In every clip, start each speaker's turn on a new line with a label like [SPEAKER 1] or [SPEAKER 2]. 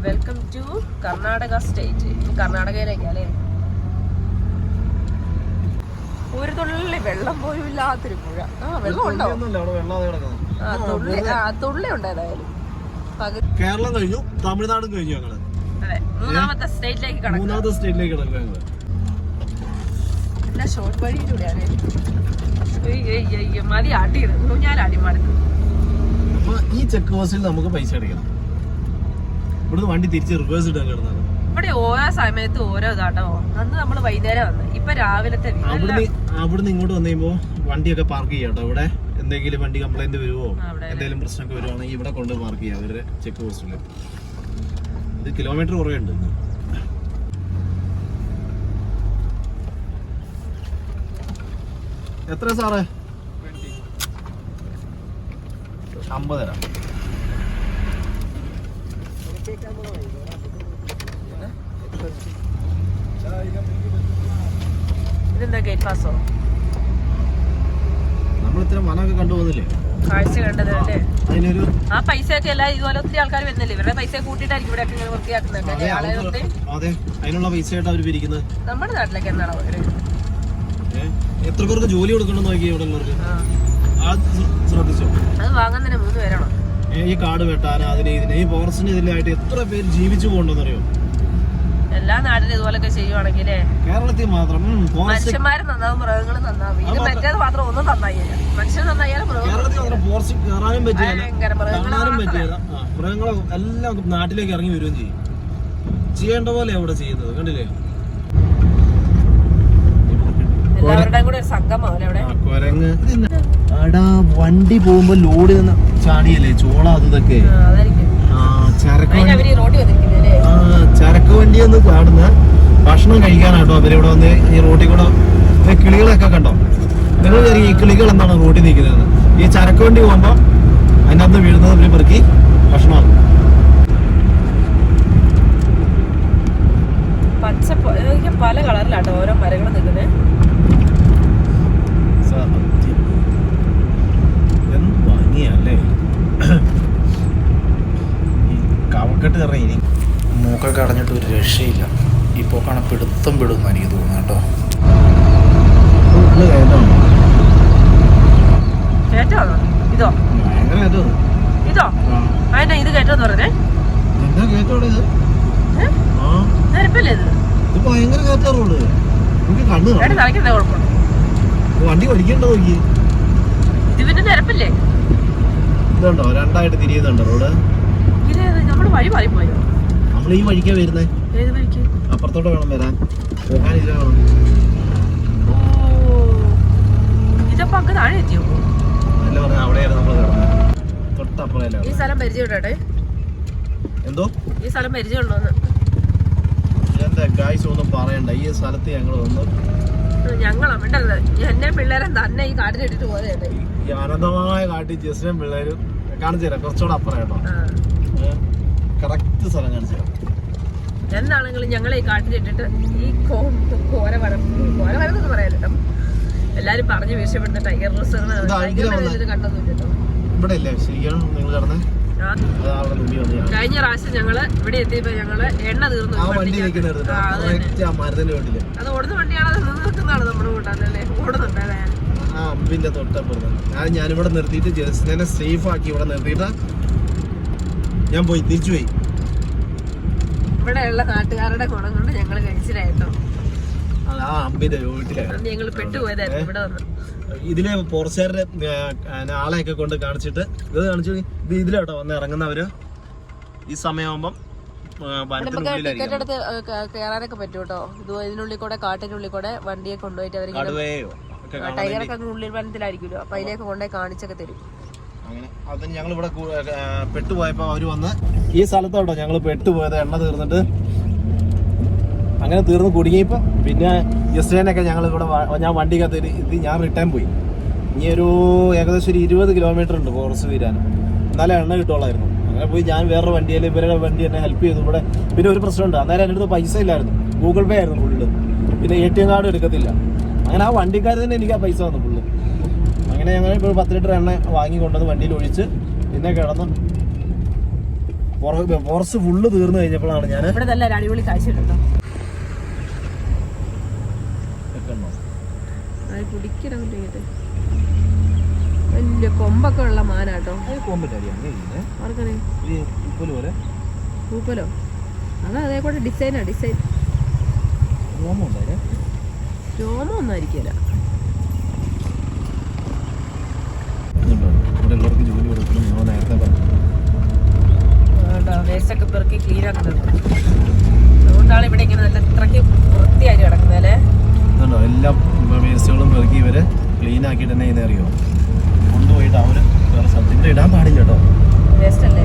[SPEAKER 1] Welcome to Karnataka state. കർണാടകയിലേക്കല്ലേ. ഒരു തുള്ളി വെള്ളം പോലും ഇല്ലാത്തൊരു പുഴ. വെള്ളം ഉണ്ടാവും, തുള്ളി ഉണ്ട്. ഏതായാലും
[SPEAKER 2] കേരളം കഴിഞ്ഞു, തമിഴ്നാടും കഴിഞ്ഞു. ഞങ്ങള്
[SPEAKER 1] മൂന്നാമത്തെ സ്റ്റേറ്റിലേക്ക്
[SPEAKER 2] കിടക്കുക.
[SPEAKER 1] എല്ലാ ഷോർട്ട് വഴിയിലൂടെയാണ്. മതി ആട്ടിയത് ഞാൻ അടിമാടുന്നു.
[SPEAKER 2] അപ്പൊ ഈ ചെക്ക് പോസ്റ്റിൽ നമുക്ക് പൈസ അടിക്കണം. ഇവിടുന്ന് വണ്ടി തിരിച്ച് റിവേഴ്സ് ഇട്ടാൻ കിടന്നത്.
[SPEAKER 1] ഇവിടെ ഓരോ സമയത്ത് ഓരോ ഇതാട്ടോ. അന്ന് നമ്മള് വൈകുന്നേരം വന്ന്, ഇപ്പൊ രാവിലത്തെ.
[SPEAKER 2] അവിടുന്ന് ഇങ്ങോട്ട് വന്നു കഴിയുമ്പോ വണ്ടിയൊക്കെ പാർക്ക് ചെയ്യാട്ടോ. ഇവിടെ എന്തെങ്കിലും വണ്ടി കംപ്ലൈന്റ് വരുവോ എന്തെങ്കിലും പ്രശ്നമൊക്കെ വരുവാണെങ്കിൽ ഇവിടെ കൊണ്ട് പാർക്ക് ചെയ്യാം അവരുടെ ചെക്ക് പോസ്റ്റില്. ഇത് കിലോമീറ്റർ കുറേ ഉണ്ട്. എത്ര സാറേ? 50 തരാം.
[SPEAKER 1] ഇതെന്താ ഗേറ്റ് പാസോ?
[SPEAKER 2] നമ്മൾ ഇത്ര മനൊക്കെ കണ്ടുപോകുന്നില്ലേ,
[SPEAKER 1] കാഴ്ച കണ്ടത് അല്ലേ?
[SPEAKER 2] അതിനൊരു
[SPEAKER 1] ആ പൈസയൊക്കെ അല്ല ഇതുപോലെ ഒത്തിരി ആൾക്കാർ വരുന്നില്ലേ, ഇവരുടെ പൈസ കൂട്ടിയിട്ടായിരിക്കും ഇവിടെ ഇങ്ങനെ വൃത്തിയാക്കുന്നത്.
[SPEAKER 2] അതെ, അതിനുള്ള പൈസ ആയിട്ട് അവർ പിരിക്കുന്നത്.
[SPEAKER 1] നമ്മുടെ നാട്ടിലേക്ക് എന്താണോ അവര്
[SPEAKER 2] എത്ര പേർക്ക് ജോലി കൊടുക്കണമെന്ന് നോക്കി ഇവിടെ ഉള്ളവർക്ക് ശ്രദ്ധിച്ചോ?
[SPEAKER 1] അത് വാങ്ങുന്നതിന് 3 പേരാണോ?
[SPEAKER 2] ഈ കാട് വെട്ടാൻ അതിന് ഇതിന് ഈ ഫോറസ്റ്റിന് ഇതിലായിട്ട് എത്ര പേര് ജീവിച്ചു പോകണ്ടെന്നറിയോ?
[SPEAKER 1] എല്ലാ നാട്ടിലും ഇതുപോലൊക്കെ ചെയ്യുവാണെങ്കിലേ
[SPEAKER 2] കേരളത്തിൽ മാത്രം
[SPEAKER 1] മനുഷ്യന്മാര് നന്നാവും, മൃഗങ്ങൾ നന്നാവും. ഇത് മറ്റേത് മാത്രം ഒന്നും നന്നായില്ല. മനുഷ്യൻ നന്നായാലും
[SPEAKER 2] കേരളത്തിൽ മാത്രം ഫോറസ്റ്റ് കയറാനും പറ്റില്ല, കാണാനും പറ്റില്ല. മൃഗങ്ങളെ എല്ലാം നാട്ടിലേക്ക് ഇറങ്ങി വരികയും ചെയ്യും. ചെയ്യേണ്ട പോലെ അവിടെ ചെയ്യുന്നത് കണ്ടില്ലേ?
[SPEAKER 1] എല്ലാവരുടെയും കൂടെ സംഗമം അവിടെ.
[SPEAKER 2] കുരങ്ങ് അടാ, വണ്ടി പോകുമ്പോ ലോഡ് ചാടിയല്ലേ ചോള അതൊക്കെ. ചരക്ക് വണ്ടി ഒന്ന് ചാടുന്ന ഭക്ഷണം കഴിക്കാനാട്ടോ അവരിവിടെ വന്ന് ഈ റോഡിൽ കൂടെ. കിളികളൊക്കെ കണ്ടോ? നിങ്ങൾ ഈ കിളികൾ എന്താണ് റോഡിൽ നിൽക്കുന്നത്? ഈ ചരക്ക് വണ്ടി പോകുമ്പോ അതിൻ്റെ അകത്ത് വീഴുന്നത് അവര് പെറുക്കി ഭക്ഷണമാണ്.
[SPEAKER 1] പച്ച പല കളറിലാട്ടോ ഓരോ മരങ്ങൾ നിൽക്കുന്നത്.
[SPEAKER 2] എന്ത് ഭംഗിയല്ലേ കവക്കെട്ട് കയറി. ഇനി
[SPEAKER 3] മൂക്കൊക്കെ അടഞ്ഞിട്ട് ഒരു രക്ഷയില്ല. ഇപ്പോൾ കാണാൻ പിടുത്തം പെടുമെന്ന് എനിക്ക് തോന്നുന്നു കേട്ടോ.
[SPEAKER 1] ഇതോ ഇതോ അതിനാ ഇത് കേട്ടോന്ന് പറഞ്ഞേ.
[SPEAKER 2] എന്താ കേട്ടോടെ?
[SPEAKER 1] നിരപ്പല്ലേ ഇത്?
[SPEAKER 2] ഇത് ഭയങ്കര കേറ്റാറുള്ളു. കണ്ണു
[SPEAKER 1] തലയ്ക്കെന്താ കുഴപ്പമുണ്ടോ?
[SPEAKER 2] വണ്ടി പഠിക്കണ്ടോ നോക്കി.
[SPEAKER 1] ഇത് പിന്നെ നിരപ്പല്ലേ?
[SPEAKER 2] ഇതുണ്ടോ രണ്ടായിട്ട് തിരിയുന്നുണ്ടോ റോഡ്?
[SPEAKER 1] നമ്മള് വഴി മാറിപ്പോയോ?
[SPEAKER 2] നമ്മൾ ഈ വഴിക്കാ വരുന്നേ.
[SPEAKER 1] ഏത് വഴിക്ക്?
[SPEAKER 2] അപ്പുറത്തോട്ട് വേണം വരാൻ, പോകാനില്ല വേണം.
[SPEAKER 1] ഇതപ്പോ അങ്ങ് താഴെ എത്തിയോ?
[SPEAKER 2] അല്ല പറഞ്ഞ അവിടെയായിരുന്നു നമ്മൾ കിടന്നത്, തൊട്ടപ്പുറല്ല.
[SPEAKER 1] ഈ സ്ഥലം പരിചയമുണ്ടേ?
[SPEAKER 2] എന്തോ
[SPEAKER 1] ഈ സ്ഥലം പരിചയമുണ്ടോന്ന്?
[SPEAKER 2] എന്താ ഗായ്സ് ഒന്നും പറയണ്ട. ഈ സ്ഥലത്ത് ഞങ്ങൾ വന്നു.
[SPEAKER 1] ഞങ്ങളാ മിണ്ടരുത്. എന്നെ പിള്ളേരെ തന്നെ ഈ കാട്ടിലിട്ടിട്ട് പോലെയല്ലേ.
[SPEAKER 2] ഈ അനന്തമായ കാട്ടിൽ ജസ്റ്റിനും പിള്ളേരും കാണിച്ചു തരാം. കുറച്ചുകൂടെ അപ്പുറം കേട്ടോ, കറക്റ്റ് സ്ഥലം കാണിച്ചു തരാം.
[SPEAKER 1] എന്താണെങ്കിലും ഞങ്ങളെ ഈ കാട്ടിലിട്ടിട്ട് ഈ കോരവരെന്ന് പറയാലോ. എല്ലാരും പറഞ്ഞു വീഴ്ചപ്പെടുന്ന ടൈഗർ റിസർവ് കണ്ടൊന്നുമില്ലല്ലോ
[SPEAKER 2] ഇവിടെ ഇല്ലേ? ശരിയാണ് നിങ്ങൾ കിടന്നേ.
[SPEAKER 1] കഴിഞ്ഞ പ്രാവശ്യം ഞങ്ങള് ഇവിടെ എത്തിയപ്പോ ഞങ്ങള് എണ്ണ തീർന്നു. അത് ഓടുന്ന വണ്ടിയാണ്, അത് നിന്ന് നിൽക്കുന്നതാണ് നമ്മുടെ കൂട്ടാനല്ലേ. ഓടുന്നുണ്ടല്ലേ
[SPEAKER 2] ആ അമ്പിന്റെ തൊട്ടപ്പുറത്ത്. ഞാനിവിടെ നിർത്തിയിട്ട് ജസ്റ്റിനെ സേഫ് ആക്കി ഇവിടെ നിർത്തിയിട്ട് ഞാൻ പോയി തിരിച്ചു പോയി.
[SPEAKER 1] ഇവിടെയുള്ള നാട്ടുകാരുടെ ഗുണം കൊണ്ട് ഞങ്ങള് കഴിച്ചിലായിട്ടോ.
[SPEAKER 2] ആ അമ്പിന്റെ വീട്ടിലാണ്
[SPEAKER 1] ഞങ്ങള് പെട്ടുപോയതായിരുന്നു ഇവിടെ വന്ന്.
[SPEAKER 2] ഇതിലെ ഫോറസ്റ്റുകാരുടെ ആളെയൊക്കെ കൊണ്ട് കാണിച്ചിട്ട് ഇത് കാണിച്ചു. ഇത് ഇതിലോട്ടോ വന്ന് ഇറങ്ങുന്നവര് ഈ സമയമാകുമ്പം
[SPEAKER 1] ടിക്കറ്റ് എടുത്ത് കയറാനൊക്കെ പറ്റും കേട്ടോ. ഇതിനുള്ളിൽ കൂടെ കാട്ടിനുള്ളിൽ കൂടെ വണ്ടിയെ കൊണ്ടുപോയിട്ട് അവര് ടൈഗറൊക്കെ അങ്ങ് ഉള്ളിൽ വനത്തിലായിരിക്കുമല്ലോ, അപ്പൊ അതിലേക്ക് കൊണ്ടുപോയി കാണിച്ചൊക്കെ തരും.
[SPEAKER 2] അങ്ങനെ അത് ഞങ്ങൾ ഇവിടെ പെട്ടുപോയപ്പോ അവര് വന്ന് ഈ സ്ഥലത്തോട്ടോ ഞങ്ങൾ പെട്ടുപോയത്. എണ്ണ തീർന്നിട്ട് അങ്ങനെ തീർന്ന് കുടുങ്ങിയപ്പോൾ പിന്നെ യെസ്റ്റേനൊക്കെ ഞങ്ങൾ ഇവിടെ ഞാൻ വണ്ടിക്കകത്ത് ഇത് ഞാൻ റിട്ടേൺ പോയി. ഇനി ഒരു ഏകദേശം ഒരു 20 കിലോമീറ്റർ ഉണ്ട് ഫോറസ്റ്റ് തീരാൻ, എന്നാലേ എണ്ണ കിട്ടുള്ളായിരുന്നു. അങ്ങനെ പോയി ഞാൻ വേറൊരു വണ്ടിയിൽ ഇവരുടെ വണ്ടി എന്നെ ഹെൽപ്പ് ചെയ്തു ഇവിടെ. പിന്നെ ഒരു പ്രശ്നമുണ്ട്, അന്നേരം എൻ്റെ അടുത്ത് പൈസ ഇല്ലായിരുന്നു, ഗൂഗിൾ പേ ആയിരുന്നു ഫുള്ള്. പിന്നെ ATM കാർഡ് എടുക്കത്തില്ല. അങ്ങനെ ആ വണ്ടിക്കാർ തന്നെ എനിക്ക് ആ പൈസ തന്നു ഫുള്ള്. അങ്ങനെ ഞങ്ങൾ ഇപ്പോൾ 10 ലിറ്റർ എണ്ണ വാങ്ങി കൊണ്ടുവന്ന് വണ്ടിയിൽ ഒഴിച്ച് പിന്നെ കിടന്നു ഫോറസ്റ്റ് ഫുള്ള് തീർന്നു കഴിഞ്ഞപ്പോഴാണ് ഞാൻ
[SPEAKER 1] ഇവിടെ നല്ല അടിപൊളി കാഴ്ച കിട്ടും. വലിയ കൊമ്പൊക്കെ ഉള്ള മാനാട്ടോ. പൂപ്പലോ അതാ അതേക്കൂടെ ഡിസൈനാ. ഡിസൈൻ രോമം ഒന്നും ആയിരിക്കില്ല. വേസ്റ്റൊക്കെ പെറുക്കി ക്ലീൻ ആക്കുന്നത്. അതുകൊണ്ടാണ് ഇവിടെ ഇങ്ങനെ നല്ല ഇത്രയ്ക്ക് വൃത്തിയായിട്ട് കിടക്കുന്നത് അല്ലേ.
[SPEAKER 2] എല്ലാ വേസ്റ്റുകളും പെറുക്കി ഇവര് ക്ലീൻ ആക്കിയിട്ട് തന്നെ ഇതേ അറിയോ കൊണ്ടുപോയിട്ട് അവര് വേറെ സ്ഥലത്ത് ഇടാൻ പാടില്ല കേട്ടോ.
[SPEAKER 1] വേസ്റ്റ് അല്ലേ?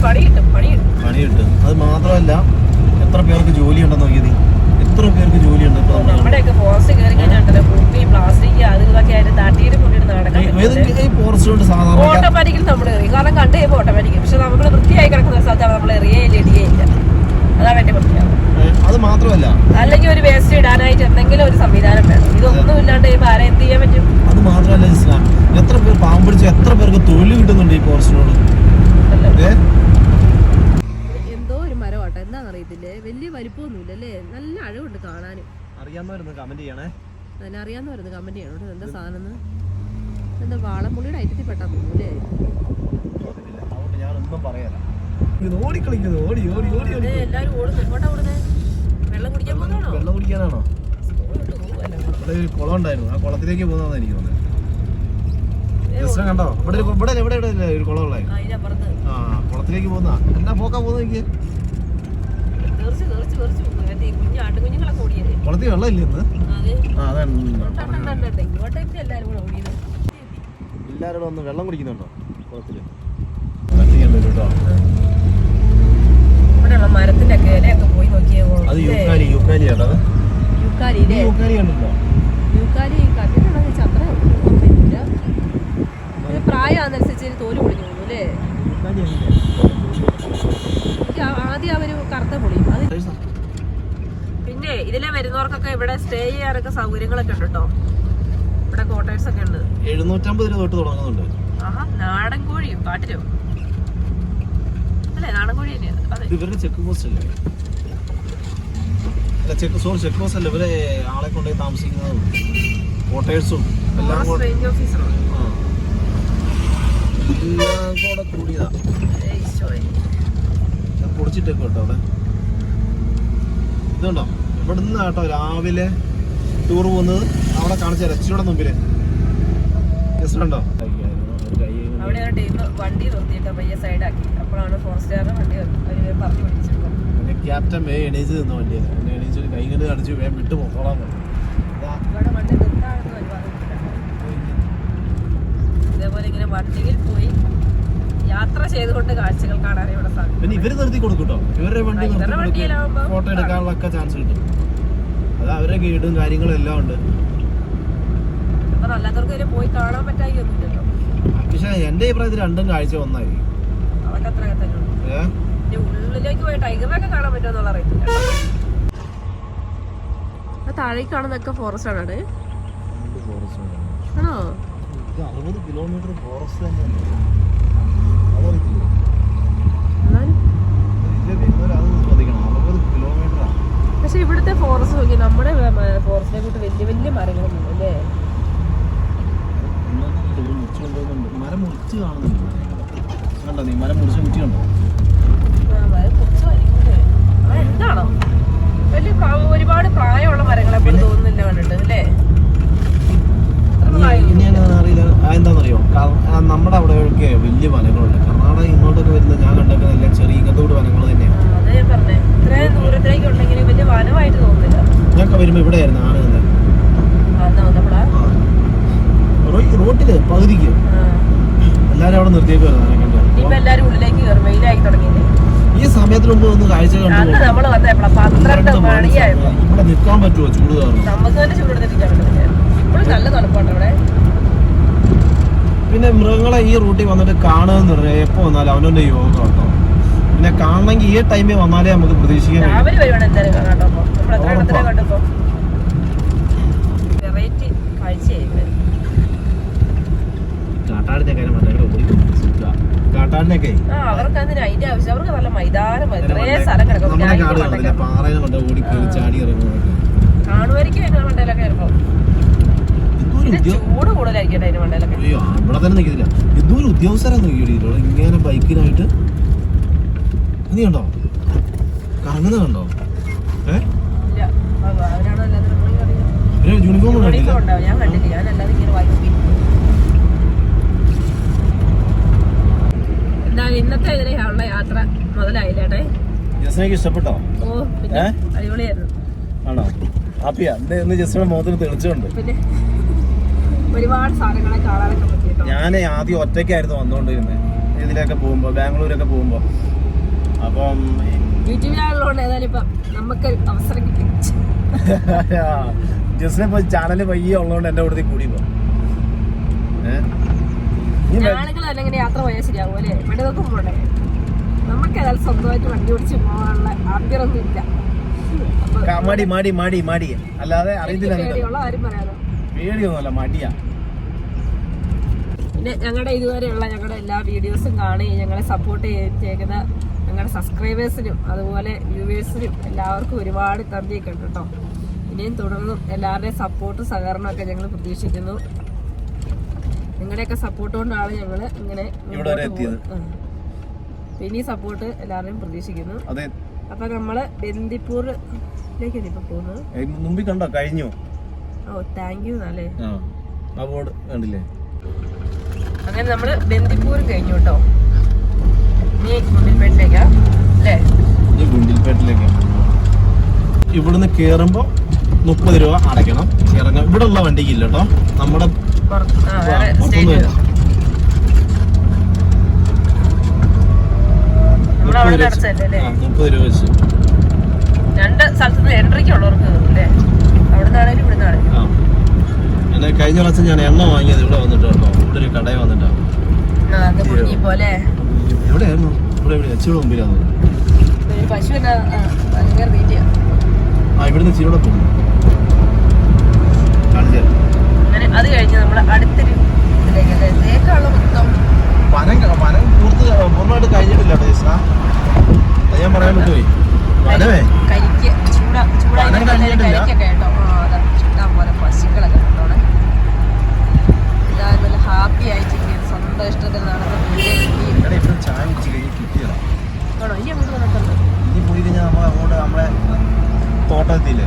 [SPEAKER 2] പണി കിട്ടും. അത് മാത്രമല്ല എത്ര പേർക്ക് ജോലി ഉണ്ടെന്ന് നോക്കിയത്. എത്ര പേർക്ക് ജോലിയുണ്ട് ഇപ്പൊ
[SPEAKER 1] നമ്മുടെയൊക്കെ ഫോറസ്റ്റ് കയറി കഴിഞ്ഞാൽ കുപ്പി പ്ലാസ്റ്റിക് അത് ഇതൊക്കെ ആയിട്ട് തട്ടിയിട്ട് കൊണ്ടിട്ട് നടക്കാൻ
[SPEAKER 2] ഫോറസ്റ്റ് കൊണ്ട് സാധാരണ
[SPEAKER 1] ഓട്ടോമാറ്റിക്കലി നമ്മൾ എറിയും. കാരണം കണ്ടു കഴിയുമ്പോൾ ഓട്ടോമാറ്റിക്കലി. പക്ഷെ നമ്മൾ വൃത്തിയായി കിടക്കുന്ന സ്ഥലത്താണ് നമ്മൾ എറിയേയില്ല ഇടുകയില്ല. അതാണ് എന്റെ പ്രത്യേകത.
[SPEAKER 2] അത് മാത്രമല്ല
[SPEAKER 1] അല്ലെങ്കിൽ ഒരു വേസ്റ്റ് ഇടാനായിട്ട് എന്തെങ്കിലും ഒരു സംവിധാനം വേണം. ഇതൊന്നും ഇല്ലാണ്ട് കഴിയുമ്പോൾ ആരെ എന്ത് ചെയ്യാൻ പറ്റും?
[SPEAKER 2] അത് മാത്രമല്ല ഇസ്ലാം എത്ര പേർ പാവം പിടിച്ച എത്ര പേർക്ക് തൊഴിൽ കിട്ടുന്നുണ്ട് ഈ ഫോറസ്റ്റിനോട്.
[SPEAKER 1] എന്തോ ഒരു മരമാട്ടോ. എന്താണെന്ന് അറിയത്തില്ലേ. വലിയ വലിപ്പമൊന്നുമില്ല അല്ലേ. നല്ല അഴകുണ്ട് കാണാനും.
[SPEAKER 2] അറിയാവുന്നവരൊന്ന് കമന്റ് ചെയ്യണേ.
[SPEAKER 1] അതിനെ അറിയാവുന്നവരൊന്ന് കമന്റ് ചെയ്യണം. എന്താ സാധനം? എന്താ വാളംപുള്ളിയുടെ ഐറ്റത്തിൽ പെട്ടാ തോന്നുന്നു അല്ലേ.
[SPEAKER 2] അതുകൊണ്ട് ഞാനൊന്നും പറയാല. ഓടിക്കളിക്കുന്നു. ഓടി ഓടി ഓടി
[SPEAKER 1] എല്ലാരും ഓടുന്നു. എങ്ങോട്ടാ ഓടുന്നേ? വെള്ളം കുടിക്കാൻ പോകുന്നതാണോ?
[SPEAKER 2] വെള്ളം കുടിക്കാനാണോ? ഇവിടെ ഒരു കുളം ഉണ്ടായിരുന്നു. ആ കുളത്തിലേക്ക് പോകുന്നതാണ് എനിക്ക് തോന്നുന്നത്. കണ്ടോ ഇവിടെ ഇവിടെ ഇവിടെ ഇവിടെ ഒരു കുളം ഉള്ളത്. ആ കുളത്തിലേക്ക് പോകുന്ന എന്നാ പോക്കാ പോകുന്നത് എനിക്ക്. കുളത്തിൽ വെള്ളം ഇല്ല ഇന്ന്. എല്ലാവരോടും ഒന്ന് വെള്ളം കുടിക്കുന്നുണ്ടോ കുളത്തില്?
[SPEAKER 1] മരത്തിന്റെ ഒക്കെ ഇലയൊക്കെ പോയി നോക്കിയേ.
[SPEAKER 2] അത് യൂക്കാലി യൂക്കാലി ആണോ? യൂക്കാലി കണ്ടോ? യൂക്കാലി
[SPEAKER 1] കണ്ടിട്ടുണ്ടോ? ചത്ര പ്രായം അനുസരിച്ച് തോല് പൊളിഞ്ഞു പോകുന്നു അല്ലേ. ആദ്യം അവര് കറുത്ത പൊളിയും. അത് പിന്നെ ഇതിലെ വരുന്നവർക്കൊക്കെ ഇവിടെ സ്റ്റേ ചെയ്യാനൊക്കെ സൗകര്യങ്ങളൊക്കെ ഉണ്ട് കേട്ടോ. ഇവിടെ ക്വാർട്ടേഴ്സ് ഒക്കെ ഉണ്ട്.
[SPEAKER 2] 750 രൂപ തൊട്ട് തുടങ്ങുന്നുണ്ട്.
[SPEAKER 1] ആഹാ നാടൻ കോഴിയും കാട്ടിലും അല്ലേ. നാടൻ കോഴി തന്നെയാണ്.
[SPEAKER 2] ഇവരുടെ ചെക്ക് പോസ്റ്റ് അല്ലേ? അല്ല ചെക്ക് പോസ്റ്റ് അല്ല. ഇവരെ ആളെ കൊണ്ടുപോയി താമസിക്കുന്നതും ക്വാർട്ടേഴ്സും എല്ലാം കൂടെ കൂടിയതാ. പൊടിച്ചിട്ടേക്കും കേട്ടോ അവിടെ. ഇതുണ്ടോ ഇവിടെ നിന്ന് കേട്ടോ രാവിലെ ടൂർ പോകുന്നത്. അവിടെ കാണിച്ച രക്ഷയുടെ മുമ്പില് ഉണ്ടോ
[SPEAKER 1] അവിടെ ഒരു ടീം വണ്ടി നിർത്തിയിട്ട് പയ്യെ സൈഡാക്കി. അപ്പോഴാണ് ഫോറസ്റ്റുകാരുടെ വണ്ടി പറഞ്ഞു പിടിച്ചിട്ടുണ്ട്.
[SPEAKER 2] ക്യാപ്റ്റൻ വേ എണീച്ച് നിന്ന വണ്ടിയാണ്. എണീച്ച് കൈകൊണ്ട് കാണിച്ച് വേഗം വിട്ടു പോകോളാം.
[SPEAKER 1] ഇവിടെ വണ്ടി നിർത്താനൊന്നും ഒരുപാട് ഇതേപോലെ ഇങ്ങനെ വണ്ടിയിൽ പോയി യാത്ര ചെയ്തുകൊണ്ട് കാഴ്ചകൾ കാണാൻ ഇവിടെ സാധിക്കും.
[SPEAKER 2] പിന്നെ ഇവര് നിർത്തി കൊടുക്കൂട്ടോ. ഇവരുടെ വണ്ടി ഫോട്ടോ എടുക്കാനുള്ള ഒക്കെ ചാൻസ് കിട്ടും. അത് അവരുടെ ഗൈഡും കാര്യങ്ങളും എല്ലാം ഉണ്ട്.
[SPEAKER 1] അപ്പൊ അല്ലാത്തവർക്ക് പോയി കാണാൻ പറ്റായില്ലല്ലോ.
[SPEAKER 2] പക്ഷെ എന്റെ അഭിപ്രായത്തിൽ രണ്ടും കാഴ്ച ഒന്നായിരിക്കും.
[SPEAKER 1] അതൊക്കെ അത്ര തന്നെ ഉള്ളിലേക്ക് പോയി ടൈഗറിനൊക്കെ കാണാൻ പറ്റുമെന്നുള്ള അറിയത്തില്ല. താഴേക്ക് കാണുന്നതൊക്കെ ഫോറസ്റ്റ് ആണ്. ആണോ?
[SPEAKER 2] 60 കിലോമീറ്റർ ഫോറസ്റ്റ്
[SPEAKER 1] പക്ഷെ ഇവിടുത്തെ ഫോറസ്റ്റ് നോക്കി നമ്മുടെ ഫോറസ്റ്റിനെ കൂട്ട് വലിയ വലിയ മരങ്ങളൊന്നും അല്ലേ.
[SPEAKER 2] മരം മുറിച്ച് കാണുന്നുണ്ട്. കണ്ടോ നീ മരം മുറിച്ച് മുറ്റി കണ്ടോ?
[SPEAKER 1] എന്താണോ വലിയ ഒരുപാട് പ്രായമുള്ള മരങ്ങളെ തോന്നുന്നില്ല കണ്ടിട്ട് അല്ലേ.
[SPEAKER 2] അറിയില്ല എന്താണെന്നറിയോ? നമ്മുടെ അവിടെയൊക്കെ വലിയ വനങ്ങളുണ്ട്. കർണാടക ഇങ്ങോട്ടൊക്കെ വരുന്നത് ഞാൻ കണ്ടൊക്കെ നല്ല ചെറിയ ഇങ്ങനത്തോട് വനങ്ങൾ തന്നെയാണ്.
[SPEAKER 1] ഇത്രയും ദൂരത്തേക്ക് ഉണ്ടെങ്കിൽ വലിയ വനമായിട്ട് തോന്നുന്നില്ല.
[SPEAKER 2] ഞങ്ങൾക്ക് വരുമ്പോ ഇവിടെ ആയിരുന്നു ആണ് റോട്ടില് പകുതിക്ക് എല്ലാരും അവിടെ നിർത്തിയേക്കുവായിരുന്നു.
[SPEAKER 1] എല്ലാരും ഉള്ളിലേക്ക് കയറും. വെയിലായി തുടങ്ങിയില്ലേ.
[SPEAKER 2] ഈ സമയത്തിന് മുമ്പ് ഒന്ന് കാഴ്ച കണ്ടു.
[SPEAKER 1] നമ്മള് വന്നപ്പോഴാ 12 മണിയായിരുന്നു.
[SPEAKER 2] ഇവിടെ നിൽക്കാൻ പറ്റുമോ ചൂട് കാരണം?
[SPEAKER 1] നമുക്ക് തന്നെ ചൂടെടുത്തിരിക്കാൻ പറ്റുന്നില്ല. ഇപ്പോഴും നല്ല തണുപ്പാണ് ഇവിടെ.
[SPEAKER 2] പിന്നെ മൃഗങ്ങളെ ഈ റൂട്ടിൽ വന്നിട്ട് കാണുകയെന്ന് പറഞ്ഞാൽ എപ്പോ വന്നാലും അവനവന്റെ യോഗ കേട്ടോ. പിന്നെ കാണണമെങ്കിൽ ഈ ടൈമിൽ വന്നാലേ നമുക്ക് പ്രതീക്ഷിക്കാൻ
[SPEAKER 1] രാവിലെ വരുവാണ് എന്തായാലും കാണാട്ടോ. കണ്ടപ്പോ വെറൈറ്റി കാഴ്ചയായി.
[SPEAKER 2] കാട്ടാടിന്റെ കാര്യം പറഞ്ഞ ഓടി മക്കാടിനൊക്കെ
[SPEAKER 1] അവർക്ക് അതിന് അതിന്റെ ആവശ്യം. അവർക്ക് നല്ല മൈതാനം ഇത്രയും സ്ഥലം കിടക്കും.
[SPEAKER 2] നമ്മുടെ കാട് കണ്ടില്ല, പാറയിൽ കൊണ്ട് ഓടി കയറി ചാടി ഇറങ്ങുന്നതൊക്കെ
[SPEAKER 1] കാണുമായിരിക്കും അതിന്റെ മണ്ടയിലൊക്കെ ചിലപ്പോ. ചൂട് കൂടുതലായിരിക്കും അതിന്റെ മണ്ടയിലൊക്കെ.
[SPEAKER 2] അയ്യോ ഇവിടെ തന്നെ നിൽക്കുന്നില്ല. ഇതൊരു ഉദ്യോഗസ്ഥരെ നോക്കിയോ ഇങ്ങനെ ബൈക്കിനായിട്ട്. നീ കണ്ടോ കറങ്ങുന്നത് കണ്ടോ? യൂണിഫോം
[SPEAKER 1] ഞാൻ കണ്ടില്ല. ഞാനല്ലാതെ ഇങ്ങനെ വായിക്കും. എന്തായാലും ഇന്നത്തെ ഇതിലുള്ള യാത്ര മുതലായില്ലേട്ടെ.
[SPEAKER 2] ജസ്നയ്ക്ക് ഇഷ്ടപ്പെട്ടോ?
[SPEAKER 1] ഓ പിന്നെ അടിപൊളിയായിരുന്നു.
[SPEAKER 2] ആണോ? ഹാപ്പിയാ? ജസ്റ്റിയുടെ മുഖത്തിന് തെളിച്ചുണ്ട്.
[SPEAKER 1] പിന്നെ ഒരുപാട് സാധനങ്ങളെ കാണാനൊക്കെ പറ്റിട്ടോ.
[SPEAKER 2] ഞാൻ ആദ്യം ഒറ്റയ്ക്കായിരുന്നു വന്നുകൊണ്ടിരുന്നത് ഇതിലൊക്കെ പോകുമ്പോ, ബാംഗ്ലൂരൊക്കെ പോകുമ്പോ. അപ്പം
[SPEAKER 1] യൂട്യൂബ് ചാനലുകൊണ്ട് ഏതായാലും ഇപ്പൊ നമുക്ക് അവസരം കിട്ടി.
[SPEAKER 2] ജസ്റ്റിനെ ഇപ്പൊ ചാനല് പയ്യെ ഉള്ളതുകൊണ്ട് എന്റെ കൂടെ കൂടി പോ.
[SPEAKER 1] ആളുകൾ തന്നെ ഇങ്ങനെ യാത്ര പോയാൽ ശരിയാവും അല്ലേ? ഇവിടെ നോക്കും പോണ്ടേ. നമുക്ക് ഏതായാലും സ്വന്തമായിട്ട് വണ്ടി ഓടിച്ച് പോകാനുള്ള ആഗ്രഹമൊന്നും ഇല്ല.
[SPEAKER 2] മടി അല്ലാതെ അറിയത്തില്ല.
[SPEAKER 1] പേടിയുള്ള കാര്യം പറയാനോ?
[SPEAKER 2] പേടിയൊന്നുമല്ല, മടിയാ.
[SPEAKER 1] പിന്നെ ഞങ്ങളുടെ ഇതുവരെയുള്ള ഞങ്ങളുടെ എല്ലാ വീഡിയോസും കാണുകയും ഞങ്ങളെ സപ്പോർട്ട് ചെയ്തേക്കുന്ന ഞങ്ങളുടെ സബ്സ്ക്രൈബേഴ്സിനും അതുപോലെ വ്യൂവേഴ്സിനും എല്ലാവർക്കും ഒരുപാട് നന്ദിയൊക്കെ ഉണ്ട് കേട്ടോ. ഇനിയും തുടർന്നും എല്ലാവരുടെയും സപ്പോർട്ടും സഹകരണമൊക്കെ ഞങ്ങൾ പ്രതീക്ഷിക്കുന്നു. നിങ്ങളുടെയൊക്കെ സപ്പോർട്ട് കൊണ്ടാണ് ഞങ്ങൾ ഇങ്ങനെ പിന്നെ ഈ സപ്പോർട്ട് എല്ലാവരെയും പ്രതീക്ഷിക്കുന്നു. അപ്പൊ നമ്മള് ബന്ദിപ്പൂരിലേക്കാണ് ഇപ്പൊ പോകുന്നത്.
[SPEAKER 2] മുമ്പിൽ കണ്ടോ? കഴിഞ്ഞു.
[SPEAKER 1] ഓ താങ്ക് യു അല്ലേ. അങ്ങനെ നമ്മള് ബന്ദിപ്പൂർ കഴിഞ്ഞു കേട്ടോ. ഇനി ഗുണ്ടിൽപേട്ടിലേക്കാ അല്ലേ?
[SPEAKER 2] ഗുണ്ടിൽപേട്ടിലേക്ക് ഇവിടുന്ന് കേറുമ്പോ 30 രൂപ അടയ്ക്കണം. ഇറങ്ങാം. ഇവിടെ ഉള്ള വണ്ടിക്ക് ഇല്ല കേട്ടോ. നമ്മുടെ
[SPEAKER 1] 30
[SPEAKER 2] രൂപ വെച്ച്
[SPEAKER 1] രണ്ട് സ്ഥലത്തുനിന്ന് എൻട്രിക്ക് ഉള്ളവർക്ക് അല്ലേ? അവിടെ നിന്നാണേലും ഇവിടെ നിന്നാണേലും.
[SPEAKER 2] കഴിഞ്ഞ പ്രാവശ്യം ഞാൻ എണ്ണ വാങ്ങിയത് ഇവിടെ വന്നിട്ട് കേട്ടോ. ഇവിടെ ഒരു കടയിൽ വന്നിട്ടാ. എവിടെയായിരുന്നു? ഇവിടെ ഇച്ചിരി മുമ്പിലാണ്.
[SPEAKER 1] പശു ഭയങ്കര തീറ്റയാ.
[SPEAKER 2] ഇവിടുന്ന് ഇച്ചിരിയുടെ പോകും.
[SPEAKER 1] അങ്ങനെ അത് കഴിഞ്ഞ് നമ്മള് അടുത്തൊരു ഇതിലേക്കല്ലേ തേക്കാനുള്ള മൊത്തം
[SPEAKER 2] പനം പൂർണ്ണമായിട്ട് കഴിഞ്ഞിട്ടില്ല. ഞാൻ പറയാൻ പറ്റുമോ?
[SPEAKER 1] കരിക്ക് കരിക്കൊക്കെ കേട്ടോ. ഇഷ്ടം പോലെ പശുക്കളൊക്കെ ഉണ്ടോടെ. എല്ലാവരും നല്ല ഹാപ്പി ആയിട്ട് സ്വന്തം ഇഷ്ടത്തിൽ നടന്ന് ആണോ? ഇനി അങ്ങോട്ട് നടക്കുന്നത്
[SPEAKER 2] ഇനി പോയി കഴിഞ്ഞാൽ നമ്മളെ തോട്ടത്തില്ലേ.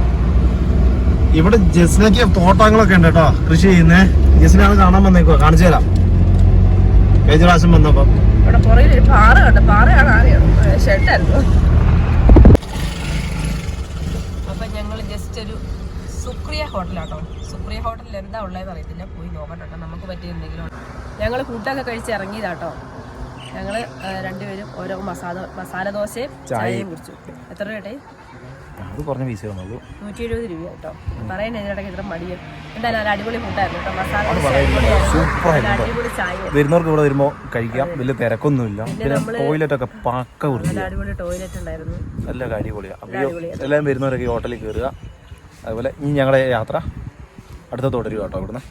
[SPEAKER 2] ഇവിടെ ജസ്നയ്ക്ക് തോട്ടങ്ങളൊക്കെ ഉണ്ട് കേട്ടോ, കൃഷി ചെയ്യുന്നേ. ജസ്നെ അത് കാണാൻ വന്നേക്കോ, കാണിച്ചു തരാം. കഴിഞ്ഞ പ്രാവശ്യം വന്നപ്പോ
[SPEAKER 1] ഇവിടെ പുറകിൽ ഒരു പാറ കണ്ടു. പാറയാണ് ആരെയാണ് ഷെഡായിരുന്നു. അപ്പൊ ഞങ്ങൾ ജസ്റ്റ് ഒരു സുക്രിയ ഹോട്ടലാട്ടോ. സുക്രിയ ഹോട്ടലിൽ എന്താ ഉള്ളതെന്ന് അറിയത്തില്ല, പോയി നോക്കട്ടോ. നമുക്ക് പറ്റിയ എന്തെങ്കിലും. ഞങ്ങൾ ഫുഡൊക്കെ കഴിച്ച് ഇറങ്ങിയതാട്ടോ. ഞങ്ങള് രണ്ടുപേരും ഓരോ മസാല ദോശയും ചായയും കുടിച്ചു. എത്ര രൂപ?
[SPEAKER 3] അത് കുറഞ്ഞ പൈസ വന്നുള്ളൂ.
[SPEAKER 1] 170 രൂപ കേട്ടോ. പറയുന്നതിനിടയ്ക്ക് ഇത്ര മടിയും. എന്തായാലും നല്ല അടിപൊളി ഫുഡായിരുന്നു കേട്ടോ. മസാല അടിപൊളി ചായ.
[SPEAKER 3] വരുന്നവർക്ക് ഇവിടെ വരുമ്പോൾ കഴിക്കാം, വലിയ തിരക്കൊന്നുമില്ല. പിന്നെ ടോയ്ലറ്റ് ഒക്കെ പക്ക
[SPEAKER 1] നല്ല അടിപൊളി ടോയ്ലറ്റ് ഉണ്ടായിരുന്നു.
[SPEAKER 3] നല്ല അടിപൊളിയാണ്. അപ്പോൾ എല്ലാം വരുന്നവരൊക്കെ ഹോട്ടലിൽ കയറുക. അതുപോലെ ഇനി ഞങ്ങളുടെ യാത്ര അടുത്ത തുടരുക കേട്ടോ. ഇവിടുന്ന്